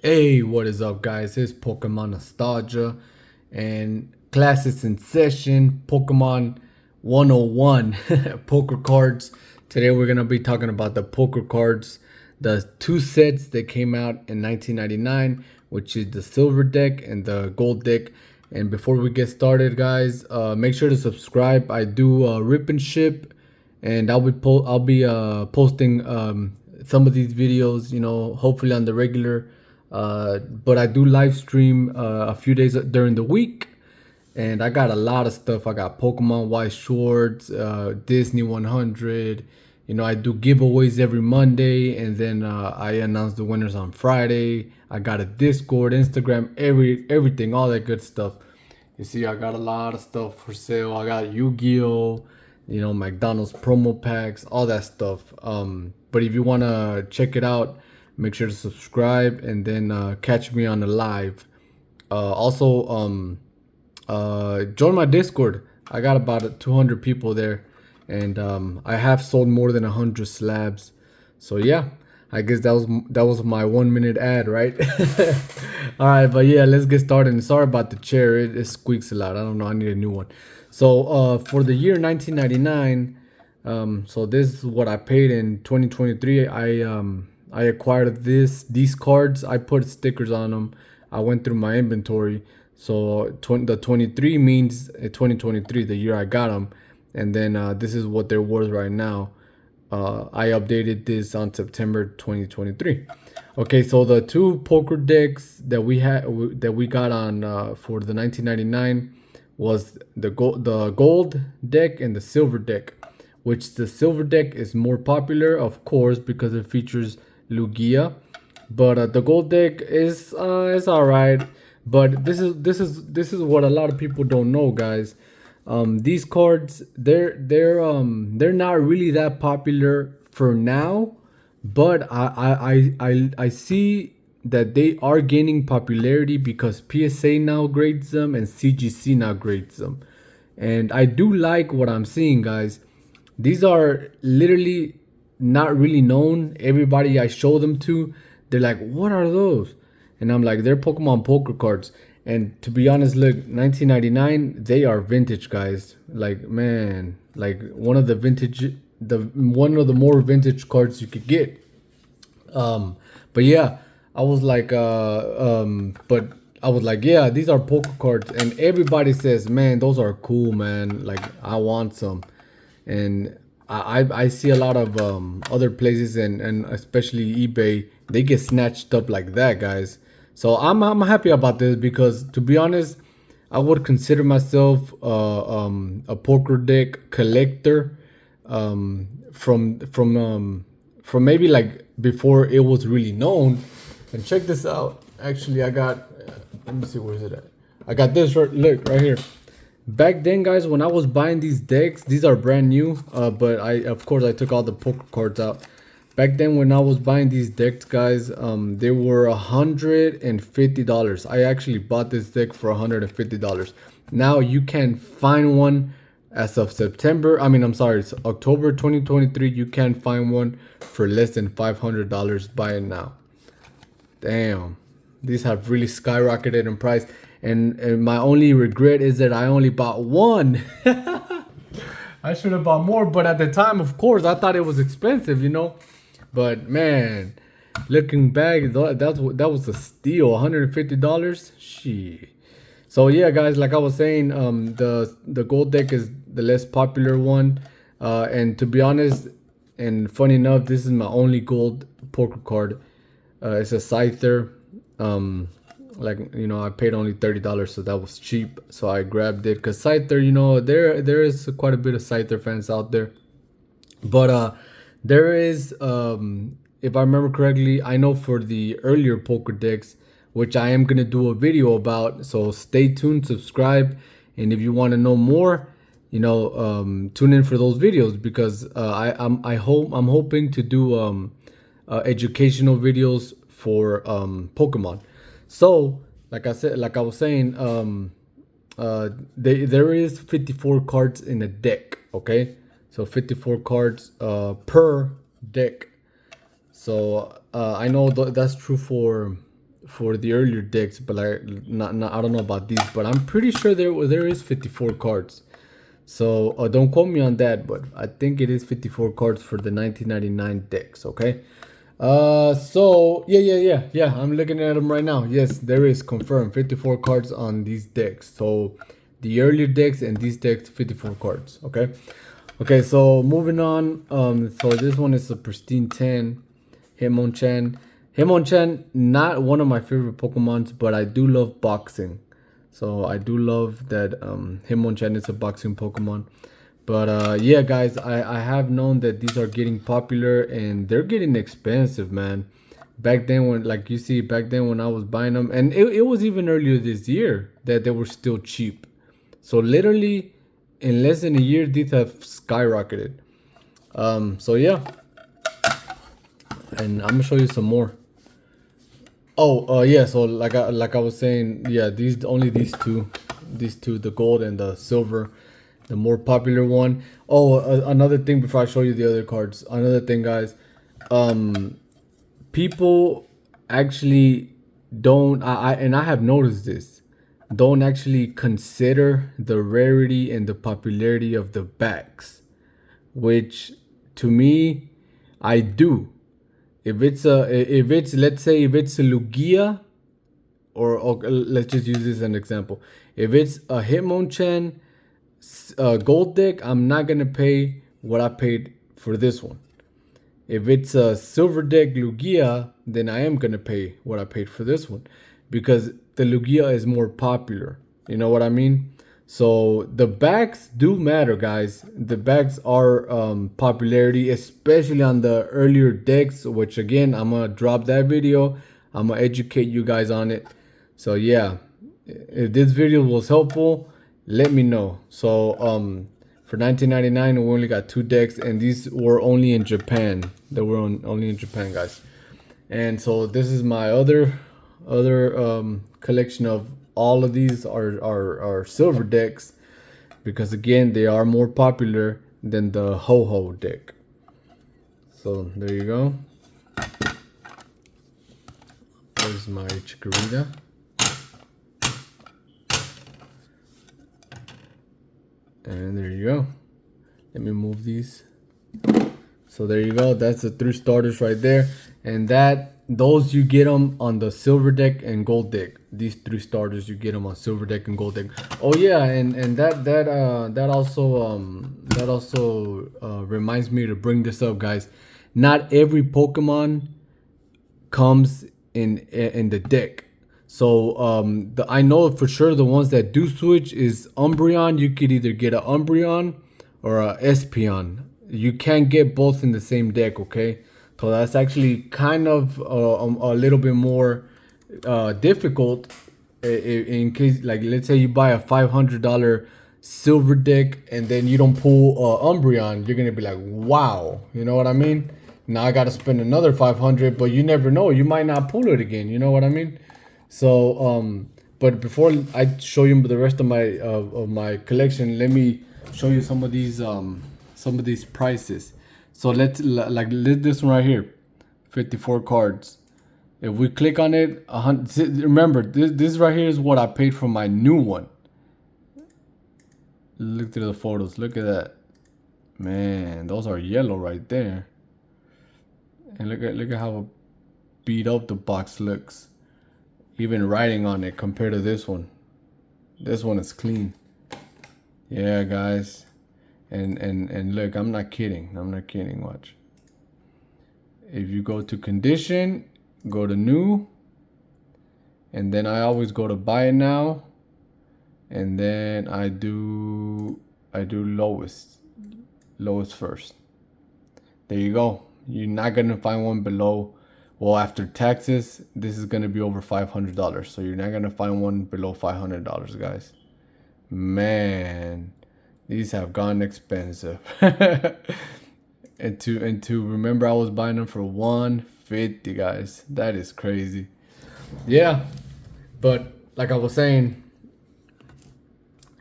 Hey, what is up, guys? It's Pokemon Nostalgia and classes in session. Pokemon 101 poker cards. Today, we're gonna be talking about the poker cards, the two sets that came out in 1999, which is the silver deck and the gold deck. And before we get started, guys, make sure to subscribe. I do rip and ship, and I'll be posting some of these videos, hopefully on the regular. But I do live stream a few days during the week, and I got a lot of stuff. I got Pokemon White Shorts, Disney 100. I do giveaways every Monday, and then I announce the winners on Friday. I got a Discord, Instagram, everything, all that good stuff. You see, I got a lot of stuff for sale. I got Yu-Gi-Oh, McDonald's promo packs, all that stuff. But if you wanna check it out, make sure to subscribe and then catch me on the live. Also, join my Discord. I got about 200 people there, and I have sold more than 100 slabs. So yeah, I guess that was my 1 minute ad, right? All right, but yeah, let's get started. And sorry about the chair; it squeaks a lot. I don't know. I need a new one. So for the year 1999, so this is what I paid in 2023. I acquired these cards. I put stickers on them. I went through my inventory. So the 23 means 2023, the year I got them, and then this is what they're worth right now. I updated this on September 2023. Okay, so the two poker decks that we got on for the 1999 was the gold deck and the silver deck, which the silver deck is more popular, of course, because it features Lugia, but the gold deck is all right. But this is what a lot of people don't know, guys. These cards, they're not really that popular for now, but I see that they are gaining popularity because PSA now grades them and CGC now grades them. And I do like what I'm seeing, guys. These are literally not really known. Everybody I show them to, they're like, "What are those?" And I'm like, "They're Pokemon poker cards." And to be honest, look, 1999, they are vintage, guys. Like, man, like one of the more vintage cards you could get. But yeah, but I was like, yeah, these are poker cards, and everybody says, man, those are cool, man. Like, I want some, and I see a lot of other places and especially eBay, they get snatched up like that, guys. So I'm happy about this because to be honest, I would consider myself a poker deck collector from maybe like before it was really known. And check this out. Actually, I got. Let me see, where is it at? I got this look right here. Back then, guys, when I was buying these decks, these are brand new. But of course, I took all the poker cards out. Back then, when I was buying these decks, guys, they were $150. I actually bought this deck for $150. Now you can find one as of September. I mean, I'm sorry, it's October 2023. You can find one for less than $500. Buy it now. Damn, these have really skyrocketed in price. And my only regret is that I only bought one. I should have bought more, but at the time, of course, I thought it was expensive. But man, looking back, that was a steal. $150. Shit. So yeah, guys, like I was saying, the gold deck is the less popular one, and to be honest, and funny enough, this is my only gold poker card. It's a Scyther. I paid only $30, so that was cheap. So I grabbed it because Scyther, there is quite a bit of Scyther fans out there. But there is, if I remember correctly, I know for the earlier poker decks, which I am gonna do a video about. So stay tuned, subscribe, and if you want to know more, tune in for those videos because I'm hoping to do educational videos for Pokemon. So, like I was saying, there is 54 cards in a deck. Okay, so 54 cards per deck. So I know that's true for for the earlier decks, but like not I don't know about these, but I'm pretty sure there is 54 cards. So don't quote me on that, but I think it is 54 cards for the 1999 decks. Okay. So yeah. I'm looking at them right now. Yes, there is confirmed 54 cards on these decks. So the earlier decks and these decks, 54 cards. Okay. Okay. So moving on. So this one is a pristine 10. Hitmonchan. Hitmonchan, not one of my favorite Pokemons, but I do love boxing. So I do love that Hitmonchan is a boxing Pokemon. But yeah, guys, I have known that these are getting popular and they're getting expensive, man. Back then, when like you see, back then when I was buying them, and it was even earlier this year that they were still cheap. So literally, in less than a year, these have skyrocketed. So yeah, and I'm gonna show you some more. Oh, yeah. So like I was saying, yeah, these two, the gold and the silver, the more popular one. Oh, another thing before I show you the other cards. Another thing, guys. People actually don't. I have noticed this. Don't actually consider the rarity and the popularity of the backs, which to me, I do. If it's let's say if it's a Lugia, or let's just use this as an example. If it's a Hitmonchan gold deck, I'm not gonna pay what I paid for this one. If it's a silver deck Lugia, then I am gonna pay what I paid for this one, because the Lugia is more popular. You know what I mean? So the backs do matter, guys. The backs are popularity, especially on the earlier decks, which again, I'm gonna drop that video. I'm gonna educate you guys on it. So yeah, if this video was helpful, let me know. So for 1999, we only got 2 decks, and these were only in Japan. They were only in Japan, guys. And so this is my other collection of all of these are silver decks, because again, they are more popular than the Ho-Ho deck. So there you go. There's my Chikorita. And there you go. Let me move these. So there you go. That's the 3 starters right there. And those you get them on the silver deck and gold deck. These 3 starters, you get them on silver deck and gold deck. Oh yeah, and that also reminds me to bring this up, guys. Not every Pokemon comes in the deck. So I know for sure the ones that do switch is Umbreon. You could either get an Umbreon or a Espeon. You can't get both in the same deck, okay? So that's actually kind of a little bit more difficult in case, like, let's say you buy a $500 silver deck and then you don't pull Umbreon. You're gonna be like, wow, you know what I mean? Now I gotta spend another 500, but you never know, you might not pull it again. You know what I mean? So but before I show you the rest of my collection, let me show you some of these prices. So let's like this one right here, 54 cards. If we click on it, remember this right here is what I paid for my new one. Look through the photos. Look at that, man. Those are yellow right there. And look at how beat up the box looks. Even writing on it compared to this one. This one is clean. Yeah, guys. And look, I'm not kidding. I'm not kidding. Watch. If you go to condition, go to new, and then I always go to buy it now, and then I do lowest first. There you go. You're not gonna find one below. Well, after taxes, this is gonna be over $500. So you're not gonna find one below $500, guys. Man, these have gone expensive. and to remember, I was buying them for $150, guys. That is crazy. Yeah, but like I was saying,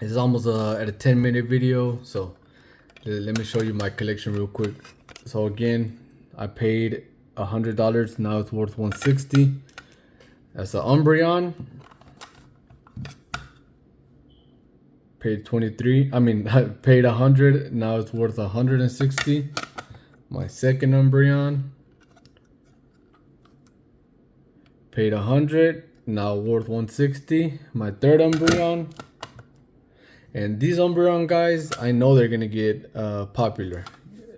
it's almost at a 10-minute video. So let me show you my collection real quick. So again, I paid $100. Now it's worth $160. That's an Umbreon. Paid 23. I mean, I paid 100. Now it's worth 160. My second Umbreon. Paid 100. Now worth 160. My third Umbreon. And these Umbreon guys, I know they're gonna get popular.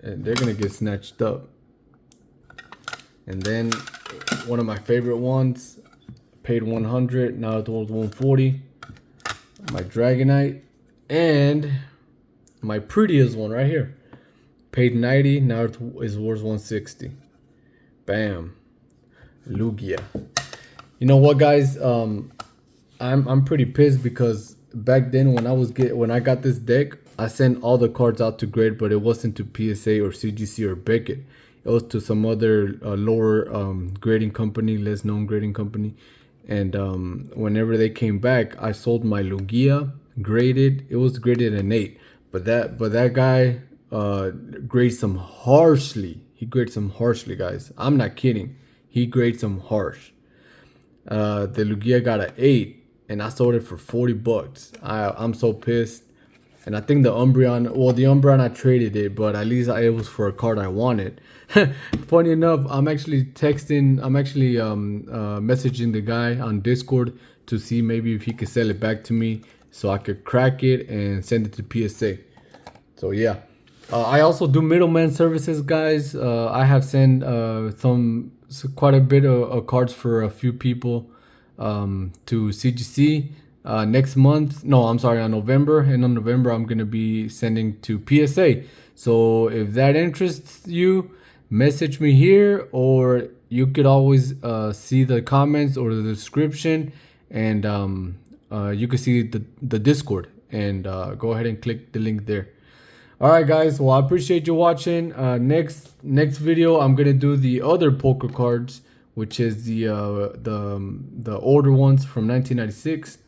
And they're gonna get snatched up. And then one of my favorite ones, paid 100. Now it's worth 140. My Dragonite. And my prettiest one right here, paid 90. Now it is worth 160. Bam. Lugia. You know what, guys? I'm pretty pissed because back then when I got this deck, I sent all the cards out to grade, but it wasn't to PSA or CGC or Beckett. It was to some other lower grading company, less known grading company. And whenever they came back, I sold my Lugia graded. It was graded an 8, but that guy grades them harshly. He grades them harshly, guys. I'm not kidding. He grades them harsh. The Lugia got an 8, and I sold it for 40 bucks. I'm so pissed. And I think the Umbreon, I traded it, but at least it was for a card I wanted. Funny enough, I'm actually messaging the guy on Discord to see maybe if he could sell it back to me so I could crack it and send it to PSA. So yeah. I also do middleman services, guys. I have sent quite a bit of cards for a few people to CGC next month. No, I'm sorry, on November. And on November, I'm going to be sending to PSA. So if that interests you, message me here, or you could always see the comments or the description, and you can see the Discord, and go ahead and click the link there. All right, guys. Well, I appreciate you watching. Next video, I'm gonna do the other poker cards, which is the older ones from 1996,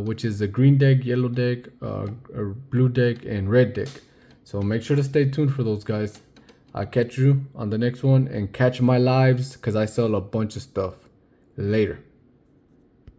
which is the green deck, yellow deck, blue deck, and red deck. So make sure to stay tuned for those, guys. I'll catch you on the next one, and catch my lives because I sell a bunch of stuff. Later.